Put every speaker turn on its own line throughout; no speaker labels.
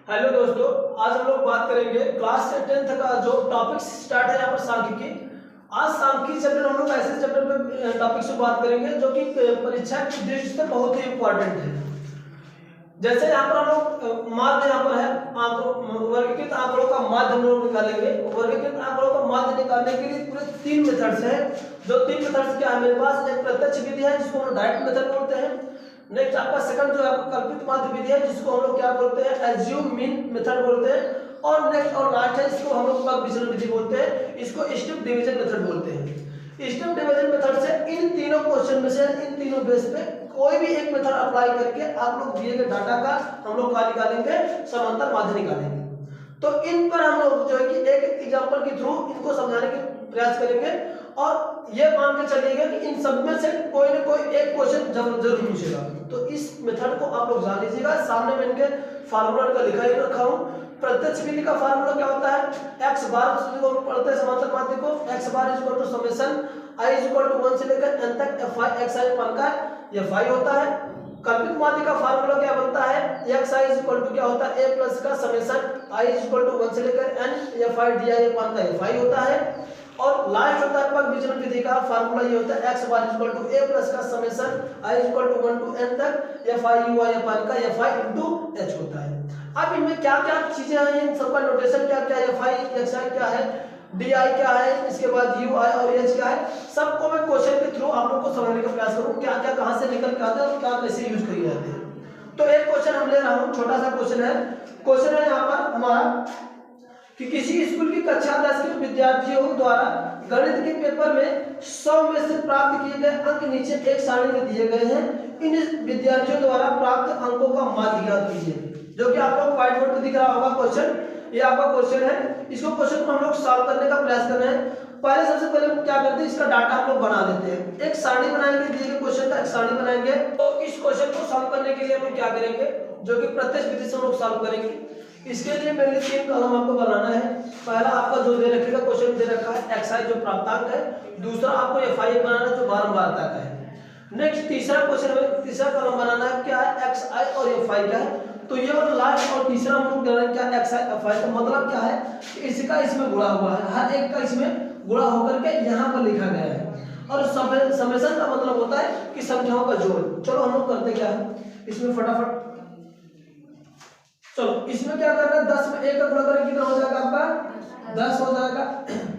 Hello दोस्तों, आज हम लोग बात करेंगे क्लास 10th का जो टॉपिक स्टार्ट है यहाँ पर सांख्यिकी। आज सांख्यिकी चैप्टर हम लोग ऐसे चैप्टर पे टॉपिक से बात करेंगे जो कि परीक्षा की दृष्टि से बहुत ही इंपॉर्टेंट है। जैसे यहाँ पर हम लोग माध्य यहाँ पर है आंकड़ों, वर्गीकृत आंकड़ों का माध्य हम लोग निकालेंगे। वर्गीकृत आंकड़ों का माध्य निकालने के लिए पूरे 3 मेथड्स हैं। जो 3 मेथड्स क्या है मेरे पास, एक प्रत्यक्ष विधि है जिसको हम डायरेक्ट मेथड बोलते हैं। नेक्स्ट आपका सेकंड जो है कल्पित माध्य विधि है जिसको हम लोग क्या बोलते हैं, एज्यूम मीन मेथड बोलते हैं। और नेक्स्ट और लास्ट है इसको हम लोग पग विचलन विधि बोलते हैं, इसको स्टेप डिवीजन मेथड बोलते हैं। स्टेप डिवीजन मेथड से इन तीनों क्वेश्चन में से इन तीनों बेस पे कोई भी एक मेथड अप्लाई करके आप लोग दिए गए डाटा का हम लोग क्या निकालेंगे, समांतर माध्य निकालेंगे। तो इन पर हम लोग जो है कि एक एग्जांपल के थ्रू इनको समझाने के प्रयास करेंगे और ये मान के चलिएगा कि इन सब में से कोई ना कोई एक क्वेश्चन जरूर पूछेगा। तो इस मेथड को आप लोग जान लीजिएगा। सामने में इनके फार्मूला का लिखा ही रखा हूं। प्रत्यक्ष विधि का फार्मूला क्या होता है, x बार को पढ़ते हैं समांतर माध्य को, x bar equal to summation i equal to 1 से लेकर n तक fi xi मान का ये फाई होता है। कल्पित माध्य का फार्मूला क्या बनता है, xi इक्वल टू क्या होता है a प्लस का समेशन i इक्वल टू 1 से लेकर n fi di मान का ये फाई होता है। और लास्ट होता है पग विचलन विधि का फार्मूला ये होता है x bar equal to a plus का summation i equal to 1 to n तक fi ui मान का fi इनटू h होता है। अब इनमें क्या-क्या चीजें हैं, इन सबका नोटेशन क्या-क्या है, fi xi क्या है, di क्या है, इसके बाद ui और h क्या है, सबको मैं क्वेश्चन के थ्रू आप लोगों को समझने का प्रयास करूं क्या-क्या कहां से निकल के आता है और क्या कैसे यूज किए जाते हैं। तो एक क्वेश्चन हम ले रहा हूं, छोटा सा क्वेश्चन है। क्वेश्चन है यहां पर हमारा कि किसी स्कूल की कक्षा 10 के विद्यार्थियों द्वारा गणित के पेपर में 100 में से प्राप्त किए गए अंक नीचे एक सारणी में दिए गए हैं। इन विद्यार्थियों द्वारा प्राप्त अंकों का माध्य ज्ञात कीजिए। जो कि आप लोग व्हाइट बोर्ड पे दिख रहा होगा क्वेश्चन, ये आपका क्वेश्चन है। इसको क्वेश्चन को हम लोग सॉल्व करने का प्रयास कर रहे हैं। पहले सबसे पहले हम क्या करते हैं, इसका डाटा हम लोग बना देते हैं। एक सारणी बनाएंगे, दिए गए क्वेश्चन का एक सारणी बनाएंगे। तो इस क्वेश्चन को सॉल्व करने के लिए हम क्या करेंगे, जो कि प्रत्यक्ष विधि से हम लोग सॉल्व करेंगे। इसके लिए मेरे 3 कॉलम आपको बनाना है। पहला आपका जो दे रखेगा क्वेश्चन दे रखा है xi जो प्राप्तांक है, दूसरा आपको fi बनाना है जो बारंबारता का है। नेक्स्ट तीसरा क्वेश्चन में तीसरा कॉलम बनाना है, क्या है xi और fi क्या है। तो ये वाला लास्ट और तीसरा हम लोग करेंगे क्या xi fi का मतलब क्या है कि इसका इसमें गुणा हुआ है, हर एक का इसमें गुणा होकर के यहाँ पर लिखा गया है। और समेशन का मतलब होता है कि संख्याओं का जोड़। चलो हम लोग करते क्या है इसमें फटाफट। चलो इसमें क्या करना है, 10 में 1 का गुणा करेंगे कितना हो जाएगा आपका 10 हो जाएगा।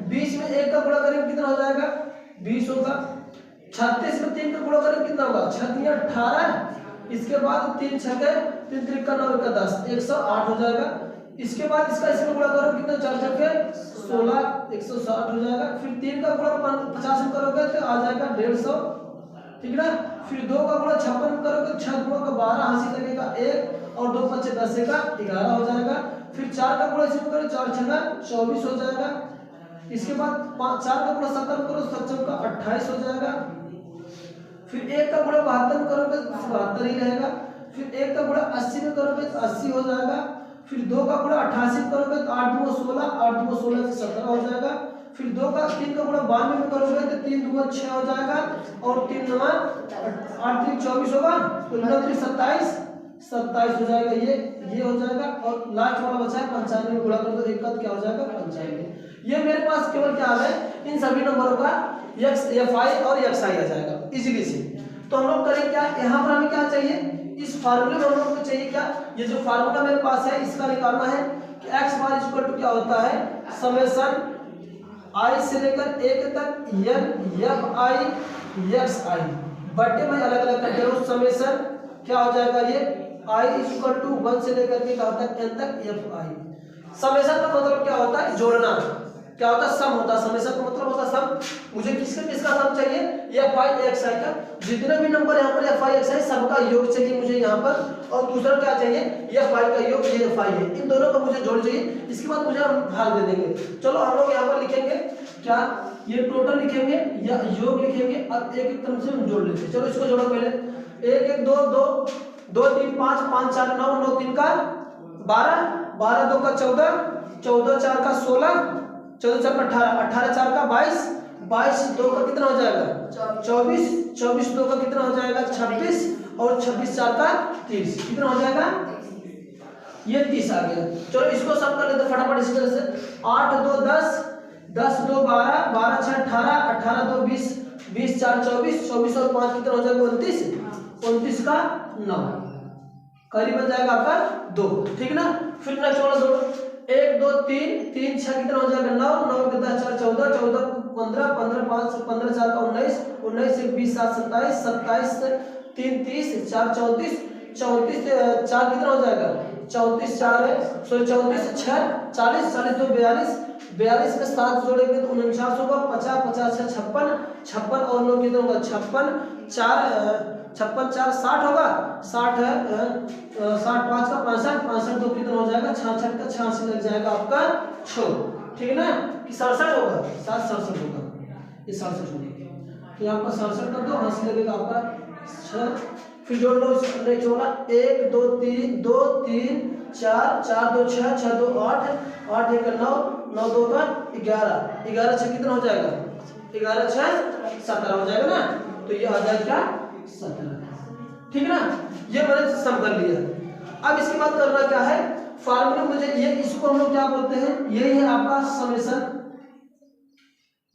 20 में 1 का गुणा करेंगे कितना हो जाएगा 20 होगा। 36 में 3 का गुणा करेंगे कितना होगा 6 18। इसके बाद 3 6 3 3 का 9 का 10 108 हो जाएगा। इसके बाद इसका इसमें गुणा करोगे कितना 4 6 16 160 हो जाएगा। फिर 3 का गुणा 50 में करोगे तो आ जाएगा 150, ठीक ना। फिर 2 का गुणा 56 में करोगे 6 2 का 12 80 लगेगा 1 और 2 5 10 का 11 हो जाएगा। फिर 4 का गुणा इसमें करो 4 6 24 हो जाएगा। इसके बाद 4 का गुणा 7 करो 7 का 28 हो जाएगा। फिर 1 का गुणा 72 करोगे 72 ही रहेगा। फिर 1 का गुणा 80 में करोगे तो 80 हो जाएगा। फिर 2 का गुणा 88 करोगे तो 8 2 16 8 2 16 से 17 हो जाएगा। फिर 3 का गुणा 92 में करोगे तो 3 2 6 हो जाएगा और 3 9 8 3 24 होगा तो 9 3 27 हो जाएगा। ये हो जाएगा। और लास्ट वाला बचा है 95 में गुणा कर दो एक का क्या हो जाएगा 95। ये मेरे पास केवल क्या है, इन सभी नंबरों का fi और xi आ जाएगा इजीली से। तो हम लोग करें क्या, यहाँ पर हमें क्या चाहिए, इस फार्मूले में हम लोग को चाहिए क्या, ये जो फार्मूला मेरे पास है इसका निकालना है कि x बार इक्वल टू क्या होता है समेशन i से लेकर 1 तक n fi xi बटे में अलग अलग करके उस समेशन क्या हो जाएगा ये i इक्वल टू 1 से लेकर के क्या होता है n तक fi। समेशन का मतलब क्या होता है, जोड़ना। क्या होता है, सम होता है। समेशन का मतलब होता है सम। मुझे किसका सम चाहिए, fi xi का। जितने भी नंबर यहाँ पर fi xi सबका योग चाहिए मुझे यहाँ पर। और दूसरा क्या चाहिए, fi का योग, ये fi है, इन दोनों का मुझे जोड़ चाहिए। इसके बाद मुझे हम भाग दे देंगे। चलो हम लोग यहाँ पर लिखेंगे क्या, ये टोटल लिखेंगे या योग लिखेंगे और एक एक तरफ से हम जोड़ लेते हैं। चलो इसको जोड़ो पहले, 1 1 2 2 2 3 5 5 4 9 9 3 का 12 12 2 का 14 14 4 का 16 14 4 का 18 18 4 का 22 22 2 का कितना हो जाएगा 24 24 2 का कितना हो जाएगा 26 और 26 4 का 30 कितना हो जाएगा। ये 30 आ गया। चलो इसको सब कर लेते फटाफट इसी तरह से। 8 2 10, 10 2 12, 12 6 18, 18 2 20, 20 4 24, 24 और 5 कितना हो जाएगा 29, 29 का 9, करीब बन जाएगा आपका 2, ठीक ना। फिर नेक्स्ट वाला जोड़ो, 1 2 3, 3 6 कितना हो जाएगा 9, 9 के 10 4 14, 14 15, 15 5 15 4 का 19, 19 1 20 7 27, 27 3 30, 4 34, 34 4 कितना हो जाएगा 34 4 है, सॉरी 34 6 40, 40 2 42, 42 में 7 जोड़ेंगे तो 49 होगा, 50 50 6 56, 56 और 9 कितना होगा 56, 56 4 60 होगा, 60 है 60 5 का 65, 65 2 कितना हो जाएगा 66 का 86 लग जाएगा आपका 6, ठीक है ना। कि 67 होगा, 67 होगा, ये 67 होगा, तो यहाँ पर 67 कर दो, 80 लगेगा आपका 6। फिर जोड़ लो इसने जोड़ा 1 2 3 2 3 4 4 2 6 6 2 8 8 1 9 9 2 का 11 11 6 कितना हो जाएगा 11 6 17 हो जाएगा ना, तो ये आ जाएगा 17, ठीक ना। ये मैंने सम कर लिया। अब इसके बाद करना क्या है, फार्मूला मुझे ये इसको हम लोग क्या बोलते हैं, यही है आपका समेशन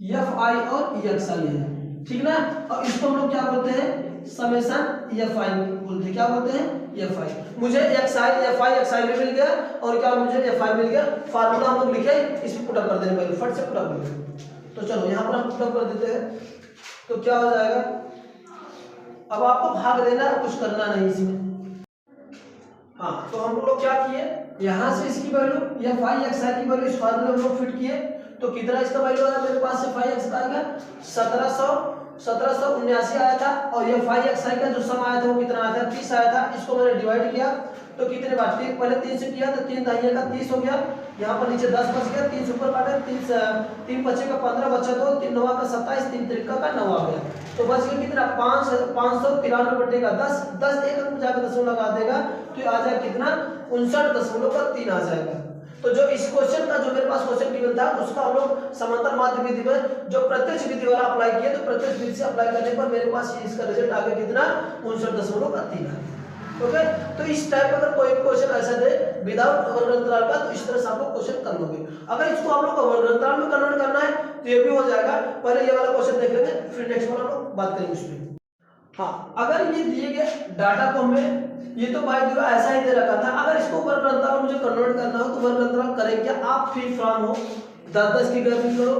एफ आई और एक्स आई है, ठीक ना। और इसको हम लोग क्या बोलते हैं समेशन एफ आई बोलते हैं, क्या बोलते हैं एफ आई। मुझे एक्स आई एफ आई भी मिल गया और क्या मुझे एफ आई मिल गया। फार्मूला हम लोग लिखे, इसमें पुटअप कर देने पहले, फट से पुटअप कर देंगे। तो चलो यहाँ पर हम पुटअप कर देते हैं, तो क्या हो जाएगा, अब आपको भाग देना, कुछ करना नहीं इसमें। हाँ, तो हम लोग क्या किए, यहाँ से इसकी वैल्यू एफ आई एक्स आई की वैल्यू इस फार्मूले में हम लोग फिट किए, तो कितना इसका वैल्यू आया मेरे पास एफ आई एक्स का आएगा 1779 आया था, और एफ आई एक्स आई का जो सम आया था वो कितना आया था 30 आया था। इसको मैंने डिवाइड किया तो कितने बार, पहले 3 से किया तो 3 दाहिने का 30 हो गया, यहाँ पर नीचे 10 बच गया, 3 से ऊपर काटे 3 बचे का 15 बचा, तो 3 9 का 27, 3 3 का 9 आ गया, तो बच गया कितना 593 बटे का 10, 10 एक अंक जाकर दशमलव लगा देगा तो आ जाएगा कितना 59.3 आ जाएगा। तो जो इस क्वेश्चन का जो मेरे पास क्वेश्चन गिवन था उसका हम लोग समांतर माध्य विधि में जो प्रत्यक्ष विधि वाला अप्लाई किया, तो प्रत्यक्ष विधि से अप्लाई करने पर मेरे पास इसका रिजल्ट आ गया कितना 59.3 है। ओके, तो इस टाइप अगर कोई क्वेश्चन ऐसा दे विदाउट वर्गअंतराल का, तो इस तरह से आप लोग क्वेश्चन कर लोगे। अगर इसको आप लोग को वर्गअंतराल में कन्वर्ट करना है तो ये भी हो जाएगा, पहले ये वाला क्वेश्चन देख लेंगे, फिर नेक्स्ट वाला हम लोग बात करेंगे उसमें। हाँ, अगर ये दिए गए डाटा को हमें ये तो बाय द वे ऐसा ही दे रखा था, अगर इसको वर्गअंतराल मुझे कन्वर्ट करना हो तो वर्गअंतराल करें क्या, आप फ्री फ्रॉम हो 10-10 की गैपिंग करो,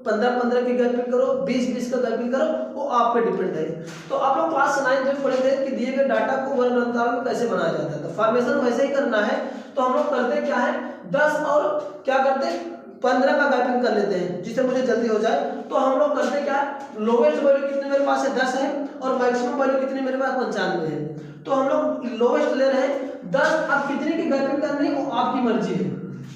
15-15 की गैपिंग करो, 20-20 का गैपिंग करो, वो आप पे डिपेंड है। तो आप लोग क्लास 9 में पढ़े थे कि दिए गए डाटा को वर्गअंतराल में कैसे बनाया जाता है, तो फॉर्मेशन वैसे ही करना है। तो हम लोग करते क्या है 10 और क्या करते 15 का गैपिंग कर लेते हैं जिससे मुझे जल्दी हो जाए। तो हम लोग करते क्या है, लोवेस्ट वैल्यू कितने मेरे पास है 10 है, और मैक्सिमम वैल्यू कितनी मेरे पास 95 है, तो हम लोग लोवेस्ट ले रहे हैं 10। अब कितने की गैपिंग करनी वो आपकी मर्जी है,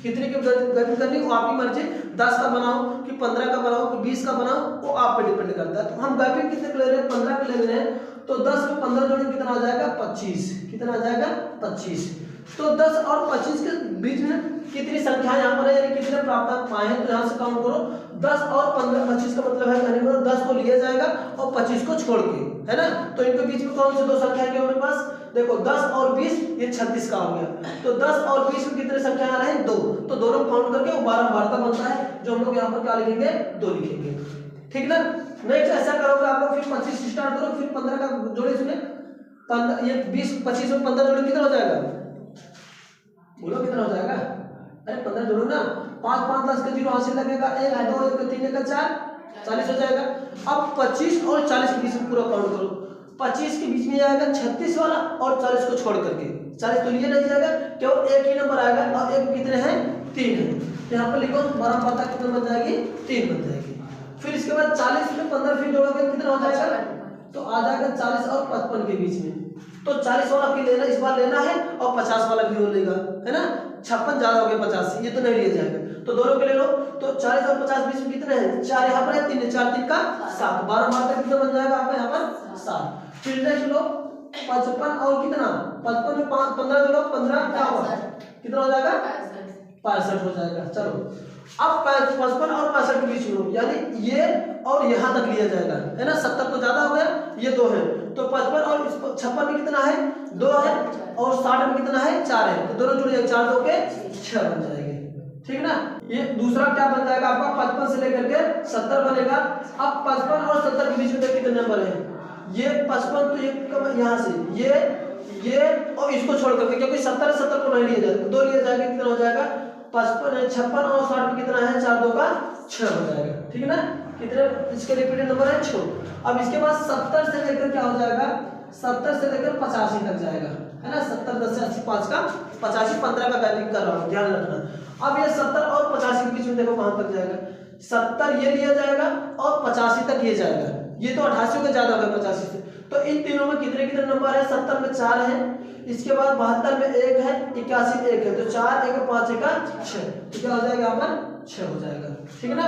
कितने की गैपिंग करनी वो आपकी मर्जी, 10 का बनाओ कि 15 का बनाओ कि 20 का बनाओ, वो आप पे डिपेंड करता है। तो हम गैपिंग कितने ले रहे हैं 15 के ले रहे हैं, तो 10 में 15 जोड़े कितना आ जाएगा 25, कितना आ जाएगा 25। तो 10 और 25 के बीच में कितनी संख्या यहाँ पर है, यानी कितने प्राप्तांक पाए हैं, तो यहाँ से काउंट करो 10 और 15, 25 का मतलब है कहने को 10 को लिया जाएगा और 25 को छोड़ के, है ना। तो इनके बीच में कौन से दो संख्या है मेरे पास, देखो 10 और 20, ये 36 का हो गया। तो 10 और 20 में कितने संख्या आ रहे हैं 2, तो दोनों काउंट करके वो 12 का बनता है, जो हम लोग यहाँ पर क्या लिखेंगे 2 लिखेंगे, ठीक ना। नेक्स्ट ऐसा करोगे आप लोग, फिर 25 स्टार्ट करो, फिर 15 का जोड़े इसमें 15, ये 20 25 में 15 जोड़े कितना हो जाएगा, बोलो कितना हो जाएगा, अरे 15 जोड़ो ना, 5 5 10 का 0 हासिल लगेगा, 1 2 1 3 1 4 40 हो जाएगा। अब 25 और 40 के बीच में पूरा काउंट करो, 25 के बीच में आएगा 36 वाला और 40 को छोड़ करके, 40 तो लिए नहीं जाएगा, केवल एक ही नंबर आएगा, और एक कितने हैं 3 है, तो यहाँ पर लिखो 12 पाता कितना बन जाएगी 3 बन जाएगी। फिर इसके बाद 40 में 15 फिर जोड़ोगे कितना हो जाएगा, तो आ जाएगा 40 और 55 के बीच में, तो 40 वाला भी लेना इस बार लेना है और 50 वाला भी हो लेगा, है ना। 56 ज्यादा हो गया 50 से, ये तो नहीं लिया जाएगा, तो दोनों के ले लो। तो 40 और 50 बीच में कितने हैं 4 यहाँ पर है, 3 4 3 का 7, 12 मात्रा कितना बन जाएगा आपका यहाँ पर 7। फिर नेक्स्ट लो 55 और कितना 55 में 15 जोड़ो, 15 क्या होगा कितना हो जाएगा 65 हो जाएगा। चलो अब 55 और 65 के बीच में, यानी ये और यहाँ तक लिया जाएगा, है ना। 70 तो ज्यादा हो गया, ये 2 है, तो 55 और 56 में कितना है 2 है और 60 में कितना है 4 है, तो दोनों जुड़ जाएंगे, 4 2 के 6 बन जाएंगे। ठीक ना। ये दूसरा क्या बन जाएगा आपका 55 से लेकर के 70 बनेगा। अब 55 और 70 के बीच में कितने नंबर है, ये 55 तो ये यहाँ से ये और इसको छोड़ करके, क्योंकि 70 को नहीं लिया जाएगा, 2 लिया जाएगा, कितना हो जाएगा 55 56 और 60 में कितना है 4 2 का 6 हो जाएगा। ठीक है ना, कितने इसके रिपीटेड नंबर है 6। अब इसके बाद 70 से लेकर क्या हो जाएगा 70 से लेकर 85 तक जाएगा, है ना। 70 10 से 80 5 का 85 15 का गैपिंग कर रहा हूँ, ध्यान रखना। अब ये 70 और 85 के बीच में देखो कहां तक जाएगा, 70 ये लिया जाएगा और 85 तक ये जाएगा, ये तो 88 का ज्यादा होगा 85 से, तो इन तीनों में कितने कितने नंबर है, 70 में 4 है, इसके बाद 72 में 1 है, 81 में 1 है, तो 4 1 5 1 6, तो क्या हो जाएगा यहाँ पर 6 हो जाएगा। ठीक है ना।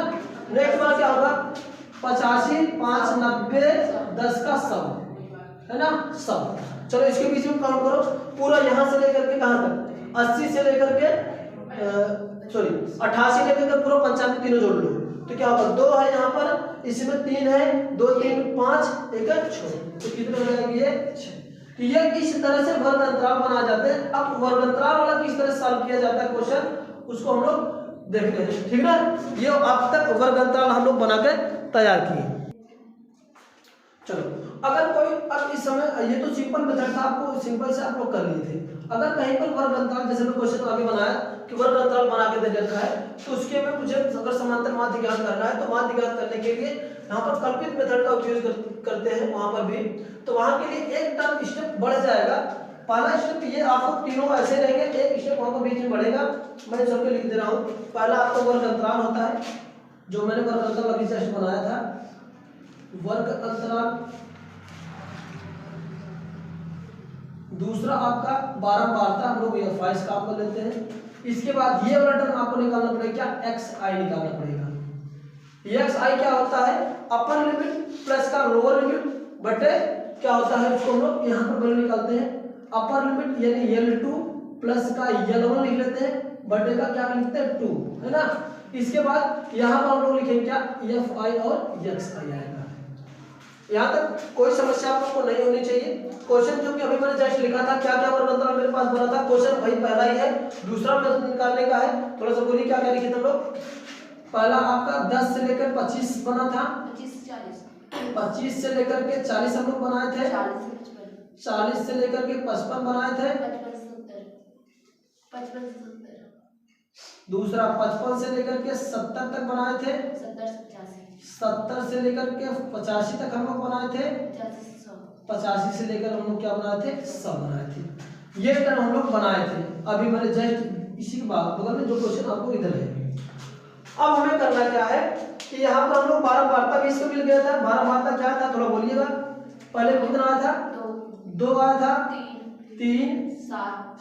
नेक्स्ट बार क्या होगा 85 5 90 10 का 100, है ना 100। चलो इसके बीच में काउंट करो पूरा, यहाँ से लेकर के कहां तक 80 से लेकर के 88 लेकर के पूरा 95 तीनों जोड़ लो, तो क्या होगा 2 है यहाँ पर, इसमें 3 है, 2 3 5 1 6, तो कितने हो जाएंगे ये 6। तो ये इस तरह से वर्ग अंतराल बनाए जाते हैं। अब वर्ग अंतराल वाला किस तरह सॉल्व किया जाता है क्वेश्चन, उसको हम लोग देखते हैं। ठीक ना, ये अब तक वर्ग अंतराल हम लोग बना के तैयार किए। चलो अगर कोई, अब इस समय ये तो सिंपल मेथड था, आपको सिंपल से आप लोग कर लिए थे। अगर कहीं पर वर्ग अंतराल, जैसे मैं क्वेश्चन आगे बनाया कि वर्ग अंतराल बना के दे रखा है, तो उसके में मुझे अगर समांतर माध्य ज्ञात करना है, तो माध्य ज्ञात करने के लिए यहाँ पर कल्पित मेथड का उपयोग करते हैं वहां पर भी, तो वहां के लिए एक टर्म स्टेप बढ़ जाएगा। पहला स्टेप ये आपको तीनों ऐसे रहेंगे, एक स्टेप वहां पर बीच में बढ़ेगा, मैं सबके लिख दे रहा हूँ। पहला आपका वर्ग अंतराल होता है, जो मैंने वर्ग अंतराल अभी जस्ट बनाया था, वर्ग अंतराल। दूसरा आपका बारंबारता, हम लोग एफ आई काम कर लेते हैं। इसके बाद ये वाला टर्म आपको निकालना पड़ेगा, क्या एक्स आई निकालना पड़ेगा। ये एक्स आई क्या होता है, अपर लिमिट प्लस का लोअर लिमिट बटे क्या होता है, उसको हम लोग यहाँ पर वैल्यू निकालते हैं। अपर लिमिट यानी L2 प्लस का L1 लिख लेते हैं, बटे का क्या लिखते हैं 2, है ना। इसके बाद यहाँ पर हम लोग लिखेंगे क्या एफ आई और एक्स आई आएगा। यहाँ तक कोई समस्या आपको नहीं होनी चाहिए। क्वेश्चन जो कि अभी मैंने जस्ट लिखा था, क्या क्या वर्ग अंतराल मेरे पास बना था, क्वेश्चन वही पहला ही है, दूसरा मेथड निकालने का है। थोड़ा सा बोलिए क्या क्या लिखे थे हम लोग। पहला आपका 10 से लेकर 25 बना था, 25 से लेकर के 40 हम लोग बनाए थे, 40 से लेकर के 55 बनाए थे, 55 से 70, दूसरा 55 से लेकर के 70 तक बनाए थे, 70 से लेकर के 85 तक हम लोग बनाए थे, 85 से लेकर हम लोग क्या बनाए थे 100 बनाए थे। ये टर्म हम लोग बनाए थे अभी मैंने जस्ट इसी के बाद बगल में जो क्वेश्चन आपको इधर है। अब हमें करना क्या है कि यहाँ पर हम लोग बारंबारता भी इसको मिल गया था। बारंबारता क्या था थोड़ा बोलिएगा। पहले कितना आया था 2 आया था, 3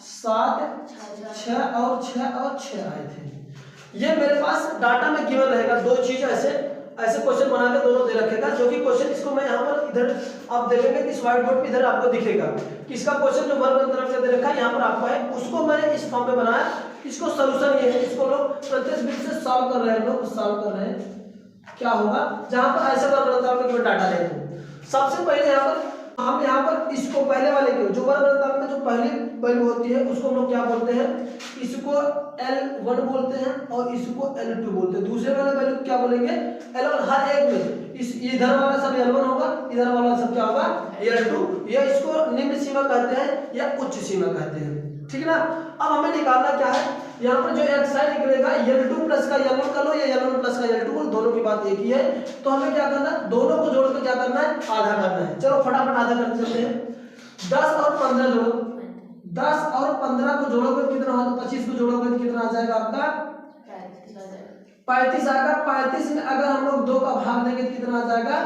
7 6 और 6 आए थे। ये मेरे पास डाटा में गिवन रहेगा। दो चीज ऐसे क्वेश्चन बना के दोनों दे रखेगा, जो कि क्वेश्चन इसको मैं यहाँ पर इधर आप देखेंगे इस व्हाइट बोर्ड पे इधर आपको दिखेगा कि इसका क्वेश्चन जो वर्ग अंतराल से दे रखा है यहाँ पर आपको है, उसको मैंने इस फॉर्म पे बनाया। इसको सोल्यूशन ये है, इसको लोग प्रत्यक्ष विधि से सॉल्व कर रहे हैं, लोग सॉल्व कर रहे हैं। क्या होगा जहां पर ऐसे वर्ग अंतराल में केवल डाटा लेते हैं। सबसे पहले हम यहाँ पर इसको पहले वाले के जो वर्ग अंतराल में जो पहली वैल्यू होती है उसको हम लोग क्या बोलते हैं, इसको L1 बोलते हैं और इसको L2 बोलते हैं। दूसरे वाले वैल्यू क्या बोलेंगे L1। हर एक में इस इधर वाला सब L1 होगा, इधर वाला सब क्या होगा L2। या इसको निम्न सीमा कहते हैं या उच्च सीमा कहते हैं, ठीक है ना। अब हमें निकालना क्या है, यहाँ पर जो एक्स आई निकलेगा L2 प्लस का L1 कर लो या L1 प्लस का L2 कर लो, दोनों की बात एक ही है। तो हमें क्या करना है, दोनों को जोड़ के क्या करना है, आधा करना है। चलो फटाफट आधा करते चलते हैं। 10 और 15 जोड़ो, 10 और 15 को जोड़ोगे कितना होगा, 25 को जोड़ोगे तो कितना आ जाएगा आपका 35 आएगा। 35 में अगर हम लोग 2 का भाग देंगे तो कितना आ जाएगा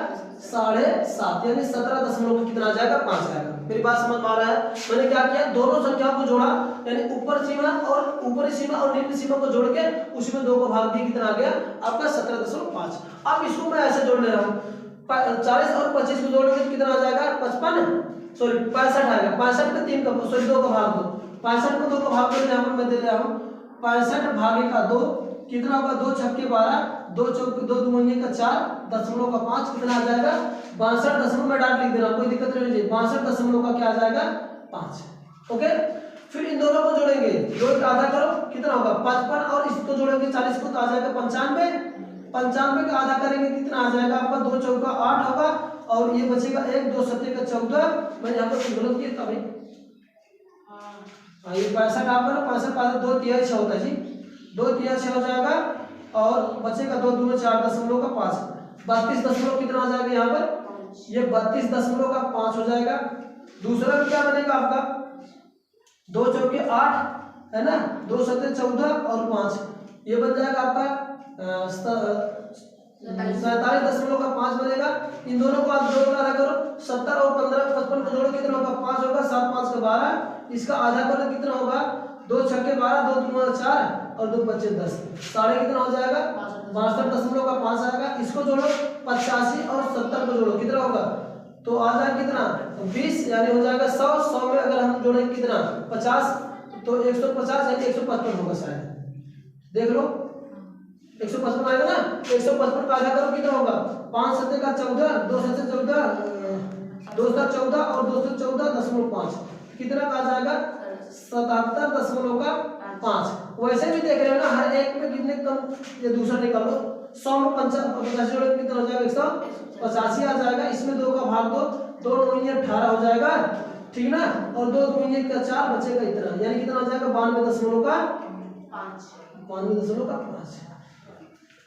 7.5, यानी 17 दशमलव कितना आ जाएगा 5 आएगा। मेरी बात समझ में आ रहा है। मैंने क्या किया, दोनों संख्याओं को जोड़ा, यानी ऊपर सीमा और ऊपरी सीमा और निम्न सीमा को जोड़ के उसमें 2 को भाग दिया, कितना आ गया आपका 17.5। अब इसको मैं ऐसे जोड़ ले रहा हूँ, 40 और 25 को जोड़ोगे तो कितना आ जाएगा 65 आएगा। 65 में 3 का 2 का भाग दो, 65 को 2 का भाग दो, यहाँ पर मैं दे रहा हूँ 65 भागे का 2 कितना होगा 2 छक्के 12, 2 चौके 2 दूनी का 4, दशमलव का 5 कितना आ जाएगा 62 दशमलव में डाल लिख देना, कोई दिक्कत नहीं होगी। 62 दशमलव का क्या आ जाएगा 5। ओके, फिर इन दोनों को जोड़ेंगे, जोड़ का आधा करो कितना होगा 55 और इसको जोड़ेंगे 40 को तो आ जाएगा 95। 95 का आधा करेंगे कितना आ जाएगा आपका 2 चौका 8 होगा और ये बचेगा 1, 2 सत्ते का 14। मैं यहाँ पर गलत किया था भाई, हाँ ये 65 आपका ना 65 2 तिहाई 6 होता है जी, 2 तिहाई 6 हो जाएगा और बचेगा 2 दूनी 4 दशमलव का 5, 32 दशमलव कितना आ जाएगा यहाँ पर, ये 32 दशमलव का 5 हो जाएगा। दूसरा क्या बनेगा आपका 2 चौके 8 है ना, 2 सत्ते 14 और 5, ये बन जाएगा आपका 47 दशमलव का 5 बनेगा। इन दोनों को आप जोड़ कर आधा करो, 70 और 15 55 को जोड़ो कितना होगा 5 होगा, 7 5 का 12, इसका आधा करो कितना होगा 2 छक्के 12, 2 दूना 4 और 2 पच्चे 10, साढ़े कितना हो जाएगा 62 दशमलव का 5 आएगा। इसको जोड़ो 85 और 70 को जोड़ो कितना होगा, तो आ जाएगा कितना 20, यानी हो जाएगा 100। 100 में अगर हम जोड़ेंगे कितना 50 तो 150 यानी 155 होगा शायद, देख लो 155 आएगा ना, 155 का आधा करो कितना होगा 5 सत्ते का 14, 2 सत्ते 14, 2 सत्ते 14 और 2 सत्ते 14.5 कितना का आ जाएगा 77 दशमलव का 5। वैसे भी देख रहे हो ना हर एक में कितने कम, ये दूसरा निकालो 100 में 85 जोड़े कितना हो जाएगा 185 आ जाएगा। इसमें 2 का भाग दो, 2 दूनी 18 हो जाएगा, ठीक ना, और 2 दूनी का 4 बचेगा इतना, यानी कितना हो जाएगा 92 दशमलव का 5।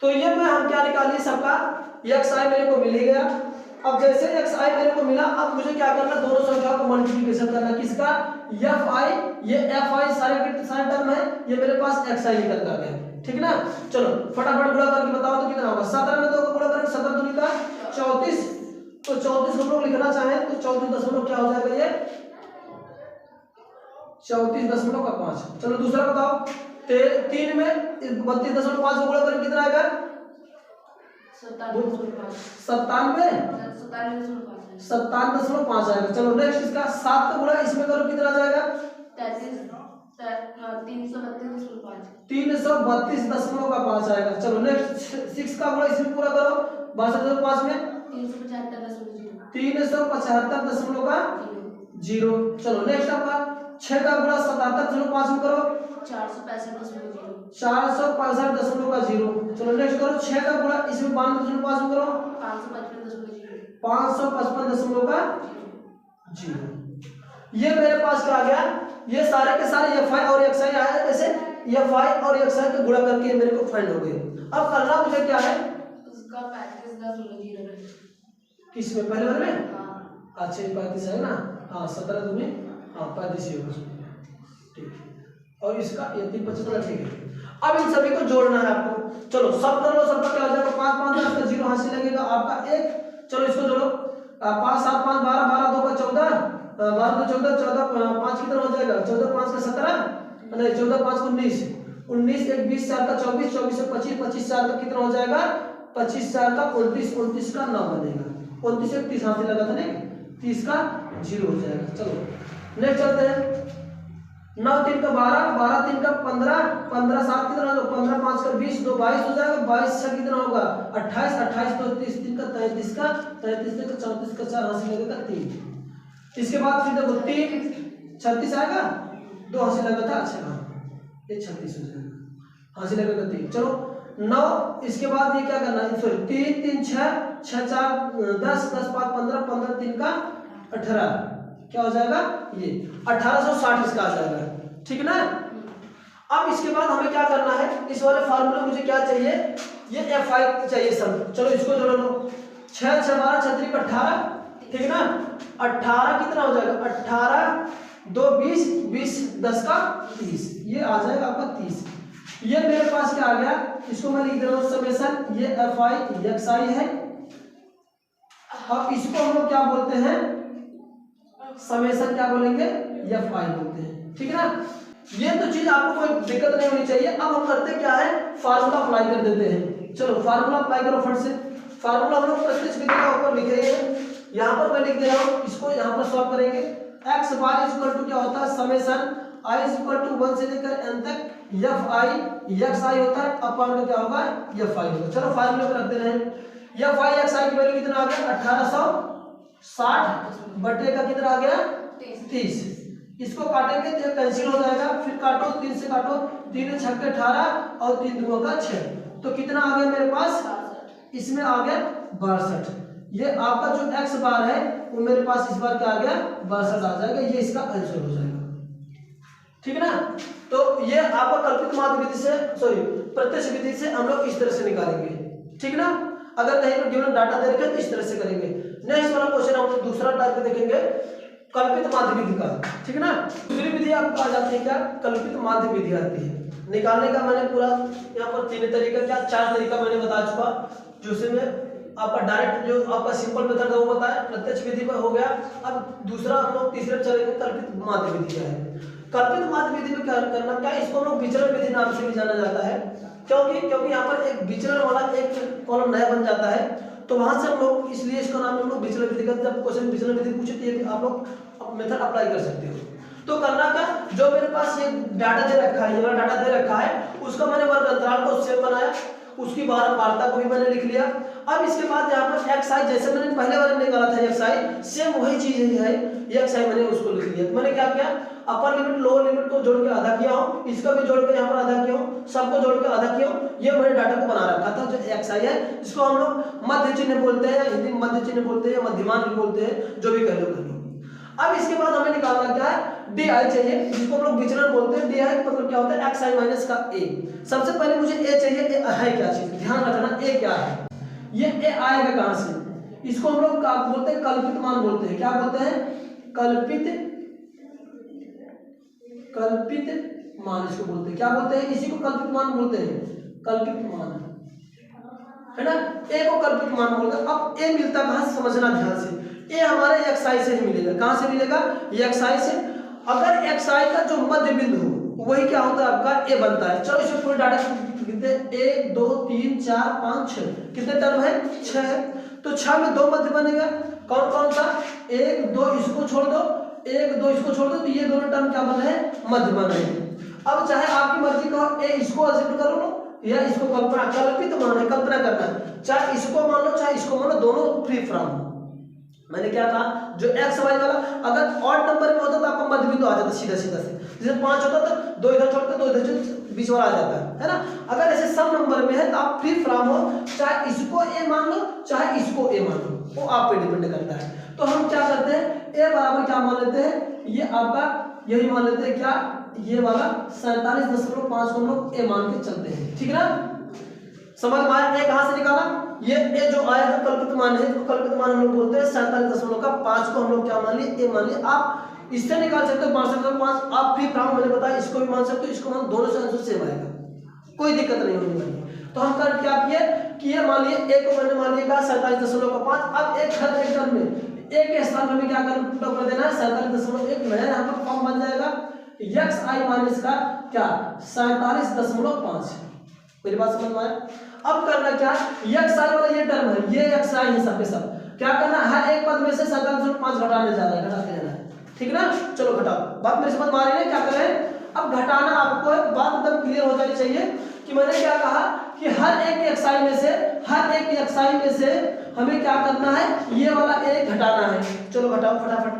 तो ये मैं हम क्या निकालिए सबका xi मेरे को मिल ही गया। अब जैसे xi मेरे को मिला, अब मुझे क्या करना दोनों संख्याओं को मल्टीप्लिकेशन करना, किसका fi, ये fi सारे के सारे टर्म है, ये मेरे पास xi निकल कर गया, ठीक ना। चलो फटाफट गुणा करके बताओ तो कितना होगा, 17 में 2 को गुणा करेंगे 17 दूनी का 34, तो 34 हम लोग लिखना चाहें तो 34 दशमलव क्या हो जाएगा ये 34 दशमलव का 5। चलो दूसरा बताओ, 3 में 32 दशमलव 5 को गुणा करें कितना आएगा 97.5 आएगा। चलो नेक्स्ट इसका 7 का गुणा इसमें करो कितना आ जाएगा 332.5 आएगा। चलो नेक्स्ट 6 का गुणा इसमें पूरा करो 62.5 में 375.0। चलो नेक्स्ट आपका 6 का गुणा 77.5 में करो 465.0। चलो नेक्स्ट करो 6 का गुणा इसमें 92.5 में करो 555.0। ये मेरे पास क्या आ गया, ये सारे के सारे fi और xi आए, जैसे fi और xi के गुणा करके मेरे को फाइंड हो गए। अब करना मुझे क्या है
उसका 35
किस में पहले वाले में, अच्छा 35 है ना, हाँ 17 दूनी 35 ही होगा, ठीक। और इसका ये 375 ठीक है। अब इन सभी को जोड़ना है आपको, चलो सब कर लो, सबका क्या हो जाएगा 5 5 10 का 0 हासिल लगेगा आपका 1। चलो इसको जोड़ो 5 7 5 12 12 2 का 14, 12 2 14 14 5 कितना हो जाएगा 14 5 का 17, नहीं 14 5 को 19 19 1 20 4 का 24 24 से 25 25 4 का कितना हो जाएगा 25 4 का 29 29 का 9 बनेगा, 29 एक 30 हासिल लगा था नहीं, 30 का 0 हो जाएगा। चलो नेक्स्ट चलते हैं, 9 3 का 12 12 3 का 15 15 7 कितना होगा 15 5 का 20 2 22 हो जाएगा, 22 6 कितना होगा 28 28 2 30 3 का 33 का 34 का 34 का 4 हासिल लगेगा 3। इसके बाद फिर देखो 3 36 आएगा, 2 हासिल लगा था, अच्छा हाँ ये 36 हो जाएगा, हासिल लगेगा 3। चलो 9 इसके बाद ये क्या करना है, सॉरी 3 3 6 6 4 10 10 5 15 15 3 का 18 क्या हो जाएगा ये 1860 इसका आ जाएगा, ठीक ना। अब इसके बाद हमें क्या करना है, इस वाले फार्मूले मुझे क्या चाहिए, ये fi चाहिए सब। चलो इसको जोड़ लो 6 6 12 36 का 18, ठीक ना। 18 कितना हो जाएगा 18 2 20 20 10 का 30, ये आ जाएगा आपका 30। ये मेरे पास क्या आ गया, इसको मैं लिख दे रहा हूँ समेशन, ये fi xi है। अब इसको हम लोग क्या बोलते हैं, समेशन क्या बोलेंगे fi बोलते हैं, ठीक है ना। ये तो चीज आपको कोई दिक्कत नहीं होनी चाहिए। अब हम करते क्या है, फार्मूला अप्लाई कर देते हैं। चलो फार्मूला अप्लाई करो फट से। फार्मूला हम लोग प्रत्यक्ष विधि का ऊपर लिखे हैं, यहाँ पर मैं लिख दे रहा हूँ, इसको यहाँ पर सॉल्व करेंगे। x बार इक्वल टू क्या होता है, समेशन i इक्वल टू 1 से लेकर n तक एफ आई एक्स आई होता है, अपॉन में क्या होगा एफ आई होगा। चलो फार्मूले पे रख दे रहे हैं। एफ आई एक्स आई की वैल्यू कितना आ गया 1860 बटे का कितना आ गया 30। इसको काटेंगे तो ये कैंसिल हो जाएगा, फिर काटो 3 से काटो, 3 छक्के 18 और 3 दूनी का 6, तो कितना आ गया मेरे पास, इसमें आ गया 62। ये आपका जो एक्स बार है वो मेरे पास इस बार क्या आ गया 62 आ जाएगा, ये इसका आंसर हो जाएगा। ठीक है ना। तो ये आपका कल्पित माध्य विधि से प्रत्यक्ष विधि से हम लोग इस तरह से निकालेंगे। ठीक ना। अगर कहीं पर गिवन डाटा दे रखे तो इस तरह से करेंगे। नेक्स्ट वाला क्वेश्चन हम लोग दूसरा टाइप के देखेंगे कल्पित माध्य विधि का। ठीक ना। दूसरी विधि आपको आ जाती है क्या, कल्पित माध्य विधि आती है। निकालने का मैंने पूरा यहाँ पर 3 तरीका क्या 4 तरीका मैंने बता चुका, जिसमें आपका डायरेक्ट जो आपका सिंपल मेथड है वो बताया, प्रत्यक्ष विधि पर हो गया। अब दूसरा हम लोग तीसरे चलेंगे कल्पित माध्य विधि क्या है। कल्पित माध्य विधि में क्या करना, क्या इसको हम लोग विचरण विधि नाम से भी जाना जाता है, क्योंकि यहाँ पर एक विचरण वाला एक कॉलम नया बन जाता है, तो वहां से हम लोग इसलिए इसका नाम हम लोग विचलन विधि का, जब क्वेश्चन विचलन विधि पूछे तो ये भी आप लोग मेथड अप्लाई कर सकते हो। तो करना क्या, जो मेरे पास ये डाटा दे रखा है, ये वाला डाटा दे रखा है, उसका मैंने वर्ग अंतराल को सेव बनाया, उसकी बारंबारता को भी मैंने लिख लिया। अब इसके बाद यहाँ पर एक्स आई जैसे मैंने पहले वाले में निकाला था एक्स आई, सेम वही चीज है एक्स आई, मैंने उसको लिख लिया। मैंने क्या किया, अपर लिमिट लोअर लिमिट को जोड़ के आधा किया हूँ, इसका भी जोड़ के यहाँ पर आधा किया हूँ, सबको जोड़ के आधा किया हूँ। ये मैंने डाटा को बना रखा था जो एक्स आई है, जिसको हम लोग मध्य चिन्ह बोलते हैं, हिंदी में मध्य चिन्ह बोलते हैं, मध्यमान भी बोलते हैं, जो भी कह लो। अब इसके बाद हमें निकालना क्या है, डी आई चाहिए, जिसको हम लोग विचलन बोलते हैं। डी आई मतलब क्या होता है, एक्स आई माइनस का ए। सबसे पहले मुझे ए चाहिए, ए है क्या चीज, ध्यान रखना ए क्या है। ये ए आएगा कहां से, इसको हम लोग क्या बोलते हैं, कल्पित मान बोलते हैं। क्या बोलते हैं, कल्पित मान इसको बोलते हैं। क्या बोलते हैं, इसी को कल्पित मान बोलते हैं, कल्पित मान है ना। ए को कल्पित मान बोलते हैं। अब ए मिलता कहां से समझना ध्यान से, ए हमारे एक्स आई से ही मिलेगा। कहां से मिलेगा, एक्स आई से। अगर एक्स आई का जो मध्य बिंदु हो वही क्या होता है आपका ए बनता है। चलो इसमें पूरे डाटा कितने, 1 2 3 4 5 6 कितने टर्म है 6 है। तो 6 में 2 मध्य बनेगा, कौन कौन सा, 1 2 इसको छोड़ दो, 1 2 इसको छोड़ दो, तो ये दोनों टर्म क्या बन रहे हैं, मध्य बन रहे हैं। अब चाहे आपकी मर्जी का ए इसको अज्यूम कर लो या इसको कल्पित मान है, कल्पना करना है, चाहे इसको मान लो चाहे इसको मान लो, दोनों फ्री फ्रॉम। मैंने क्या कहा, जो एक्स वाई वाला अगर ऑड नंबर में होता तो आपका मध्य बिंदु आ जाता सीधा सीधा से, जैसे 5 होता तो 2 इधर छोड़ते 2 इधर बीच वाला आ जाता है ना। अगर ऐसे सम नंबर में है तो आप फ्री फ्रॉम हो, चाहे इसको ए मान लो चाहे इसको ए मान लो, वो आप पे डिपेंड करता है। तो हम क्या करते हैं, ए बराबर क्या मान लेते हैं, ये आपका यही मान लेते हैं क्या, ये वाला 47.5 को हम लोग ए मान के चलते हैं। ठीक ना, समझ में आया। ए कहां से निकाला, ये ए जो आया जो कल्पित मान है, तो कल्पित मान हम लोग बोलते हैं 47.5 को हम लोग क्या मान लिए, ए मान लिए। आप इससे निकाल सकते हो 62.5, आप फ्री फ्रॉम मैंने बताया, इसको भी मान सकते हो, इसको मान, दोनों से आंसर सेम आएगा, कोई दिक्कत नहीं होने वाली। तो हम कर क्या किए कि ये मान लिए ए को मैंने मान लिया 47.5। अब एक हर एक टर्म में ए के स्थान पर क्या कर देना है 47.1, नया यहाँ पर फॉर्म बन जाएगा एक्स आई माइनस का क्या 47.5। मेरी बात समझ में आया। अब करना क्या, एक्स आई वाला ये टर्म है, ये एक्स आई है सबके सब, क्या करना है, हर एक पद में से 47.5 घटाने जा रहा है, घटाते जाना है। ठीक ना, चलो घटाओ, बात मेरी समझ में आ रही है। क्या करें, अब घटाना आपको है, बात एकदम क्लियर हो जानी चाहिए कि मैंने क्या कहा कि हर एक एक्स आई में से हमें क्या करना है, ये वाला एक घटाना है। चलो घटाओ फटाफट।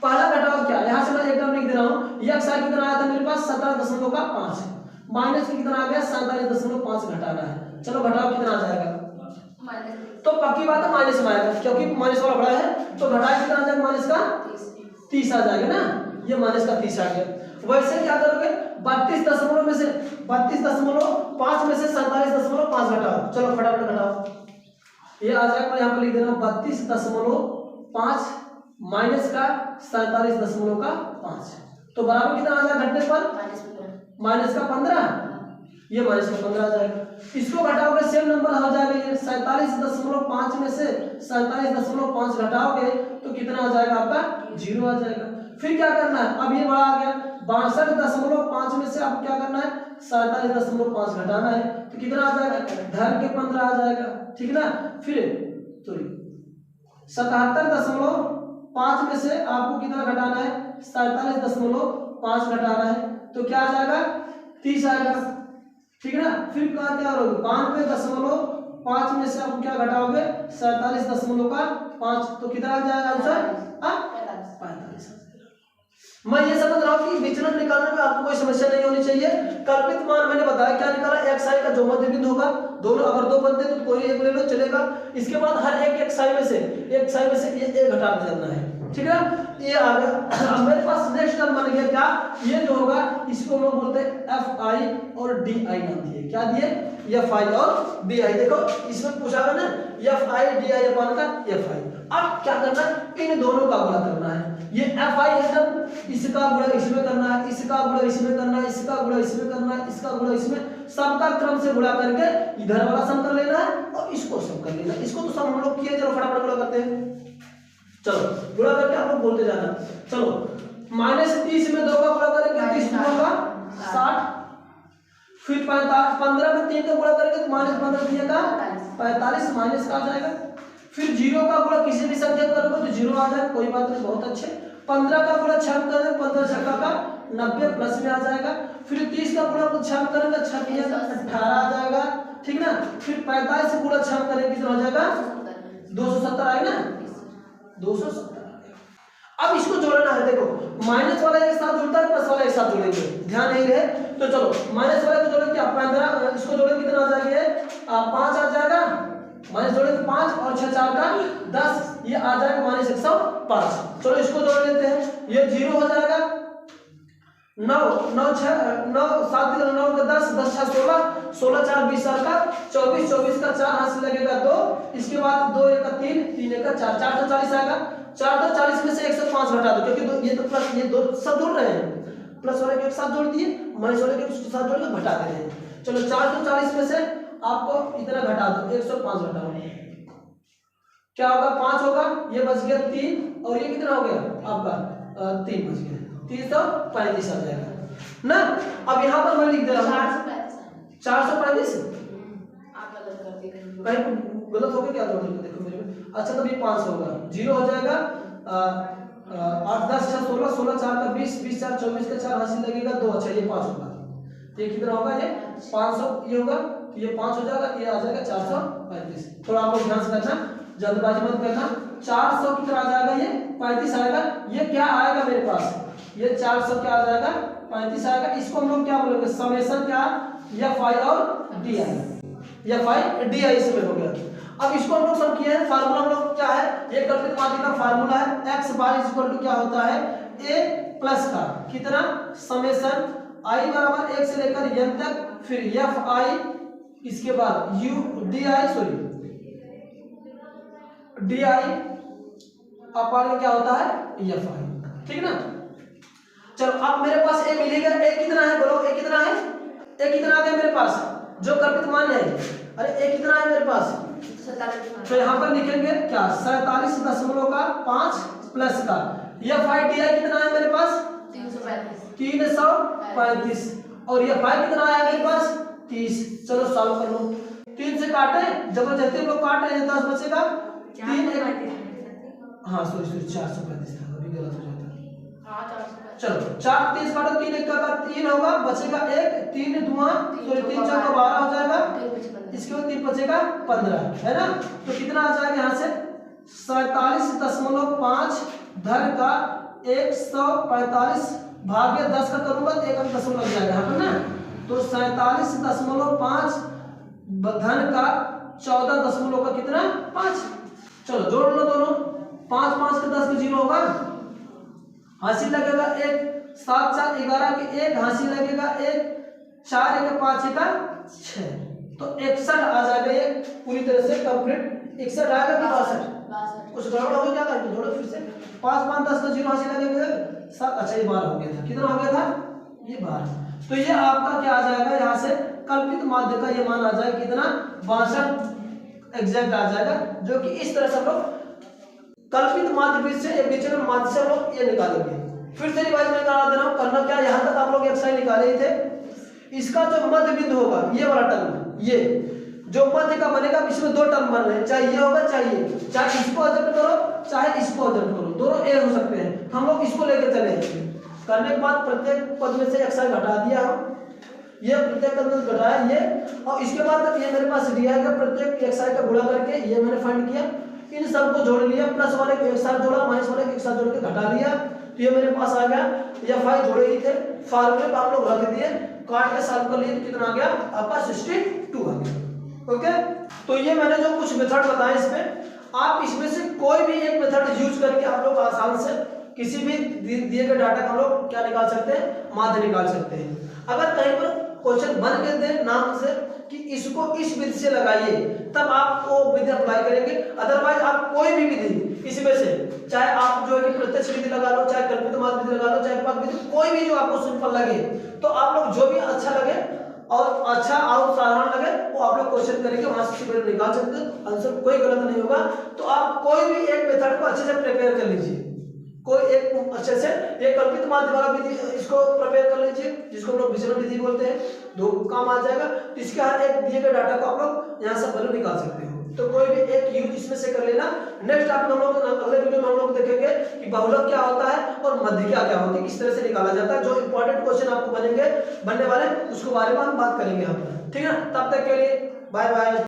पहला घटाओ क्या, यहाँ से मैं एक टर्म लिख दे रहा हूँ, एक्स आई कितना आया था मेरे पास 17.5, माइनस कितना आ गया 47.5 घटाना है। चलो घटाओ कितना आ जाएगा, तो पक्की बात है माइनस में आएगा, क्योंकि माइनस वाला बड़ा है, तो घटाए कितना आ जाएगा, माइनस का 30 आ जाएगा ना, ये माइनस का 30 आ गया। वैसे क्या करोगे, 32 में से 32.5 में से 47.5 घटाओ। चलो फटाफट घटाओ, ये आ जाएगा, यहाँ पर लिख देना 32.5 माइनस का 47.5, तो बराबर कितना आ जाएगा घटने पर, माइनस का 15, ये माइनस का 15 आ जाएगा। इसको घटाओगे सेम नंबर हो जाएगा, ये 47.5 में से 47.5 घटाओगे तो कितना आ जाएगा आपका 0 आ जाएगा। फिर क्या करना है, अब ये बड़ा आ गया 62.5 में से अब क्या करना है 47.5 घटाना है, तो कितना आ जाएगा धन के 15 आ जाएगा। ठीक ना, फिर सॉरी 77.5 में से आपको कितना घटाना है 47.5 घटाना है, तो क्या आ जाएगा 30 आएगा, ठीक है ना। फिर क्या क्या करोगे 92.5 में से आप क्या घटाओगे 47.5, तो कितना आ जाएगा आंसर 45। मैं ये समझ रहा हूँ कि विचलन निकालने में आपको कोई समस्या नहीं होनी चाहिए। कल्पित मान मैंने बताया क्या निकाला, xi का जो मध्य बिंदु होगा, दोनों अगर दो बनते तो कोई एक ले लो चलेगा। इसके बाद हर एक xi में से ये घटा देना है, ठीक है ना। ये आ गया। अब मेरे पास नेक्स्ट टर्म बन गया क्या, ये जो होगा इसको हम लोग बोलते हैं fi और di नाम दिए, क्या दिए fi और di। देखो इसमें पूछा गया ना fi di अपन का fi। अब क्या करना है, इन दोनों का गुणा करना है। ये fi है टर्म, इसका गुणा इसमें करना है, इसका गुणा इसमें करना है, इसका गुणा इसमें करना है, इसका गुणा इसमें, सबका क्रम से गुणा करके इधर वाला सम कर लेना है और इसको सम कर लेना है। इसको तो सम हम लोग किए, चलो फटाफट गुणा करते हैं। चलो गुणा करके आप लोग बोलते जाना। चलो -30 में 2 का गुणा करेंगे 30 का 60, फिर 15 में 3 का गुणा करेंगे तो -15 का 45 माइनस का आ जाएगा। फिर 0 का गुणा किसी भी संख्या करोगे तो 0 आ जाएगा, कोई बात नहीं, बहुत अच्छे। 15 का गुणा 6 करेंगे 15 छक्का का 90 प्लस में आ जाएगा। फिर 30 का गुणा 6 करेंगे 6 का 18 आ जाएगा, ठीक ना। फिर 45 से गुणा 6 करेंगे कितना हो जाएगा 270 आएगा ना, 270। अब इसको जोड़ना है, देखो माइनस वाला एक साथ जुड़ता है, प्लस वाला एक साथ जोड़ेंगे, ध्यान नहीं रहे तो चलो माइनस वाले को जोड़ेंगे क्या 15, इसको जोड़ेंगे कितना आ जाएगा 5 आ जाएगा, माइनस जोड़े तो 5 और 6 4 का 10, ये आ जाएगा -105। चलो इसको जोड़ लेते हैं, ये 0 हो जाएगा। 9 9 6 9 7 9 का 10 10 6 16 16 4 20 का 24 24 का 4 हाथ से लगेगा 2, इसके बाद 2 1 का 3 3 1 का 4 4 तो 40 आएगा। 4 तो 40 में से 105 घटा दो, क्योंकि ये तो प्लस ये दो सब जोड़ रहे हैं, प्लस वाले के एक साथ जोड़ दिए, माइनस वाले के उसके साथ जोड़ के घटा दे रहे हैं। चलो 4 तो 40 में से आपको इतना घटा दो, 105 घटाओ, क्या होगा 5 होगा, ये बच गया 3 और ये कितना हो गया आपका 3 बच गया, 335 आ जाएगा ना। अब यहाँ पर मैं लिख दे रहा हूँ 435,
आप गलत कर दिए
कहीं गलत हो गया क्या, देखो मेरे में, अच्छा तब ये 5 होगा, 0 हो जाएगा। 8 10 6 16 16 4 का 20 20 4 24 का 4 हासिल लगेगा 2, अच्छा ये 5 होगा, ये कितना होगा ये 500, ये होगा तो ये 5 हो जाएगा, ये आ जाएगा 435। थोड़ा आप लोग ध्यान से करना, जल्दबाजी मत करना। 400 कितना आ जाएगा, ये 35 आएगा। ये क्या आएगा मेरे पास, ये 400 क्या आ जाएगा 35 आएगा। इसको हम लोग क्या बोलेंगे, समेशन क्या fi और di, fi di इसमें हो गया। अब इसको हम लोग सब किए हैं, फार्मूला हम लोग क्या है, ये कल्पित माध्य का फार्मूला है, x बार इक्वल टू क्या होता है a प्लस का कितना समेशन i बराबर 1 से लेकर n तक, फिर fi, इसके बाद di अपान क्या होता है fi, ठीक ना। चलो अब मेरे पास a मिलेगा, a कितना है बोलो, a कितना है, a कितना आ गया मेरे पास जो कल्पित मान है, अरे a कितना है मेरे पास, तो यहाँ पर लिखेंगे क्या 47.5 प्लस का fi di कितना है मेरे पास 335 और ये फाई कितना आया मेरे पास 30। चलो सॉल्व कर लो, 3 से काटे जबरदस्ती हम लोग काट रहे हैं, 10 बचेगा 3 हाँ सॉरी 435 था, अभी गलत हो जाता है। चलो 4 30 काटो 3 1 का 3 होगा, बचेगा 1 3 2 सॉरी 3 4 का 12 हो जाएगा, इसके बाद 3 बचेगा 15 है ना। तो कितना आ जाएगा यहाँ से 47.5 धन का 145 भाग्य 10 का करूंगा तो 1 दशमलव लग जाएगा यहाँ पर ना, तो 47.5 धन का 14 का कितना 5। चलो जोड़ लो दोनों, 5 5 का 10 का 0 होगा, हासिल लगेगा 1 7 4 11 के 1 हासिल लगेगा 1 4 1 5 1 6, तो 61 आ जाएगा, ये पूरी तरह से कंप्लीट 61 आएगा कि 62 कुछ गड़बड़ हो गया क्या करके जोड़ो फिर से, 5 5 10 का 0 हासिल लगेगा 7, अच्छा ये 12 हो गया था, कितना हो गया था ये 12। तो ये आपका क्या आ जाएगा यहाँ से कल्पित माध्य का ये मान आ जाएगा कितना 62 एग्जैक्ट आ जाएगा, जो कि इस तरह से हम लोग कल्पित माध्य बीच से विचलन माध्य से हम लोग ये निकालेंगे। फिर से रिवाइज में करा दे रहा हूँ, करना क्या, यहाँ तक आप लोग एक्सरसाइज निकाले ही थे, इसका जो मध्य बिंदु होगा ये वाला टर्म, ये जो मध्य का बनेगा इसमें 2 टर्म बन रहे हैं, चाहे ये होगा चाहे इसको अजेक्ट करो चाहे इसको अजेक्ट करो, दोनों ए हो सकते हैं। हम लोग इसको लेकर चले करने के बाद प्रत्येक पद में से एक्सरसाइज हटा दिया हम, ये प्रत्येक अंतर घटाया ये, और इसके बाद ये मेरे पास दिया है प्रत्येक xi का गुणा करके ये मैंने फाइंड किया, इन सबको जोड़ लिया, प्लस वाले को एक साथ जोड़ा, माइनस वाले को एक साथ जोड़ के घटा लिया, तो ये मेरे पास आ गया। ये फाइव जोड़े ही थे, फार्मूले पे आप लोग रख दिए, काट के सॉल्व कर लिए तो कितना आ गया आपका 62 आ गया। ओके, तो ये मैंने जो कुछ मेथड बताए इसमें, आप इसमें से कोई भी एक मेथड यूज करके आप लोग आसान से किसी भी दिए गए डाटा का हम लोग क्या निकाल सकते हैं, माध्य निकाल सकते हैं। अगर कहीं पर क्वेश्चन बन के दे नाम से कि इसको इस विधि से लगाइए, तब आप वो विधि अप्लाई करेंगे, अदरवाइज आप कोई भी विधि इसमें से, चाहे आप जो है कि प्रत्यक्ष विधि लगा लो, चाहे कल्पित माध्य विधि लगा लो, चाहे पग विधि, कोई भी जो आपको सिंपल लगे, तो आप लोग जो भी अच्छा लगे और अच्छा और साधारण लगे वो आप लोग क्वेश्चन करेंगे, वहां से निकाल सकते हैं, आंसर कोई गलत नहीं होगा। तो आप कोई भी एक मेथड को अच्छे से प्रिपेयर कर लीजिए, कोई एक अच्छे से एक कल्पित माध्य वाला विधि इसको प्रिपेयर कर लीजिए, जिसको हम लोग विचलन विधि बोलते हैं, दो काम आ जाएगा। तो इसके हर एक दिए गए डाटा को आप लोग यहाँ से वैल्यू निकाल सकते हो, तो कोई भी एक यूज इसमें से कर लेना। नेक्स्ट आप हम लोग अगले वीडियो में हम लोग देखेंगे कि बहुलक क्या होता है और मध्य क्या होती है, किस तरह से निकाला जाता है, जो इंपॉर्टेंट क्वेश्चन आपको बनने वाले उसके बारे में हम बात करेंगे यहाँ पर, ठीक है। तब तक के लिए बाय बाय।